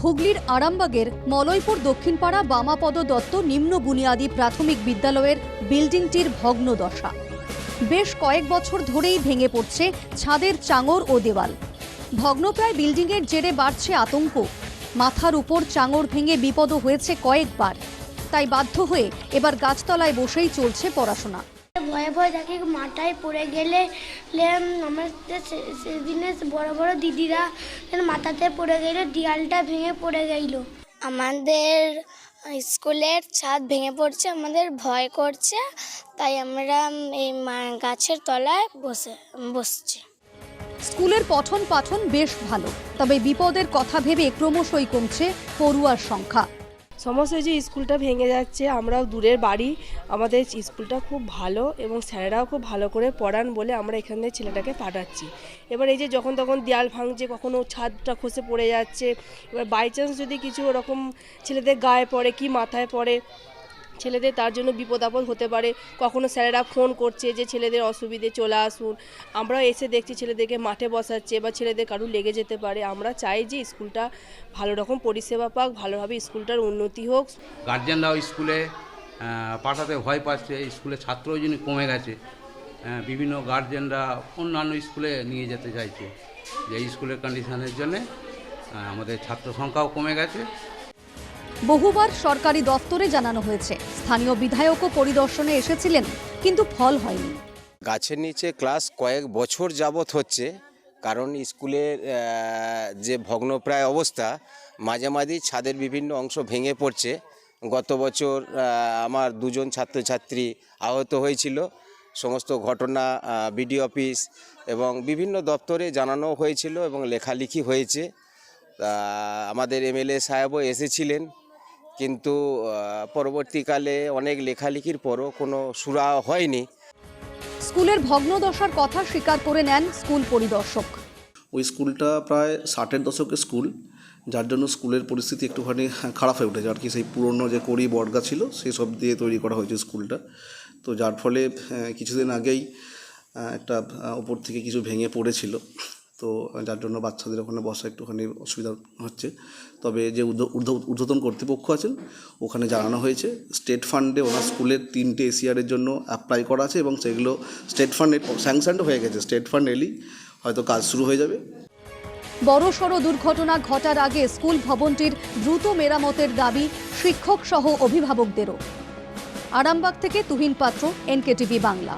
হুগলির আরামবাগের মলয়পুর দক্ষিণপাড়া বামাপদ দত্ত নিম্ন বুনিয়াদী প্রাথমিক বিদ্যালয়ের বিল্ডিংটির ভগ্ন দশা। বেশ কয়েক বছর ধরেই ভেঙে পড়ছে ছাদের চাঙর ও দেওয়াল। ভগ্নপ্রায় বিল্ডিংয়ের জেরে বাড়ছে আতঙ্ক। মাথার উপর চাঙর ভেঙে বিপদও হয়েছে কয়েকবার। তাই বাধ্য হয়ে এবার গাছতলায় বসেই চলছে পড়াশোনা। ভয়ে ভয়ে থাকি, মাথায় পড়ে গেলে আমাদের সেদিনে বড় বড় দিদিরা মাথাতে পড়ে গেলে দেয়ালটা ভেঙে পড়ে গেল। আমাদের স্কুলের ছাদ ভেঙে পড়ছে, আমাদের ভয় করছে, তাই আমরা এই গাছের তলায় বসছি। স্কুলের পঠন পাঠন বেশ ভালো, তবে বিপদের কথা ভেবে ক্রমশই কমছে পড়ুয়ার সংখ্যা। সমস্যা যে স্কুলটা ভেঙে যাচ্ছে, আমরাও দূরের বাড়ি, আমাদের স্কুলটা খুব ভালো এবং স্যারেরাও খুব ভালো করে পড়ান বলে আমরা এখান থেকে ছেলেটাকে পাঠাচ্ছি। এবার এই যে যখন তখন দেয়াল ভাঙছে, কখনো ছাদটা খসে পড়ে যাচ্ছে, এবার বাই চান্স যদি কিছু ওরকম ছেলেদের গায়ে পড়ে কি মাথায় পড়ে ছেলেদের, তার জন্য বিপদ আপদ হতে পারে। কখনো স্যারেরা ফোন করছে যে ছেলেদের অসুবিধে চলে আসুন, আমরাও এসে দেখছি ছেলেদেরকে মাঠে বসাচ্ছে বা ছেলেদের কারু লেগে যেতে পারে। আমরা চাই যে স্কুলটা ভালো রকম পরিষেবা পাক, ভালোভাবে স্কুলটার উন্নতি হোক। গার্জিয়ানরাও স্কুলে পাঠাতে ভয় পাচ্ছে, স্কুলে ছাত্রও যিনি কমে গেছে, বিভিন্ন গার্জিয়ানরা অন্যান্য স্কুলে নিয়ে যেতে চাইছে, যে স্কুলের কন্ডিশনের জন্যে আমাদের ছাত্র সংখ্যাও কমে গেছে। বহুবার সরকারি দপ্তরে জানানো হয়েছে, স্থানীয় বিধায়কও পরিদর্শনে এসেছিলেন, কিন্তু ফল হয়নি। গাছের নিচে ক্লাস কয়েক বছর যাবৎ হচ্ছে, কারণ স্কুলের যে ভগ্নপ্রায় অবস্থা, মাঝে মাঝে ছাদের বিভিন্ন অংশ ভেঙে পড়ছে। গত বছর আমার দুজন ছাত্রছাত্রী আহত হয়েছিল। সমস্ত ঘটনা বিডিও অফিস এবং বিভিন্ন দপ্তরে জানানো হয়েছিল এবং লেখালেখি হয়েছে। আমাদের এমএলএ সাহেবও এসেছিলেন, কিন্তু পরবর্তীকালে অনেক লেখালেখির পরও কোনো সুরা হয়নি। স্কুলের ভগ্নদশার কথা স্বীকার করে নেন স্কুল পরিদর্শক। ওই স্কুলটা প্রায় 60-এর দশকের স্কুল, যার জন্য স্কুলের পরিস্থিতি একটুখানি খারাপ হয়ে উঠেছে আর কি। সেই পুরনো যে কড়ি বটগা ছিল সেই সব দিয়ে তৈরি করা হয়েছে স্কুলটা। তো যার ফলে কিছুদিন আগেই একটা ওপর থেকে কিছু ভেঙে পড়েছিল, তো যার জন্য বাচ্চাদের ওখানে বসা একটুখানি অসুবিধা হচ্ছে। তবে যে ঊর্ধ্বতন কর্তৃপক্ষ আছেন ওখানে জানানো হয়েছে, স্টেট ফান্ডে ওনার স্কুলের 3টে এসিআরের জন্য অ্যাপ্লাই করা আছে এবং সেগুলো স্টেট ফান্ডে স্যাংশনড হয়ে গেছে। স্টেট ফান্ড এলেই হয়তো কাজ শুরু হয়ে যাবে। বড়সড় দুর্ঘটনা ঘটার আগে স্কুল ভবনটির দ্রুত মেরামতের দাবি শিক্ষক সহ অভিভাবকদেরও। আরামবাগ থেকে তুহিন পাত্র, NKTV বাংলা।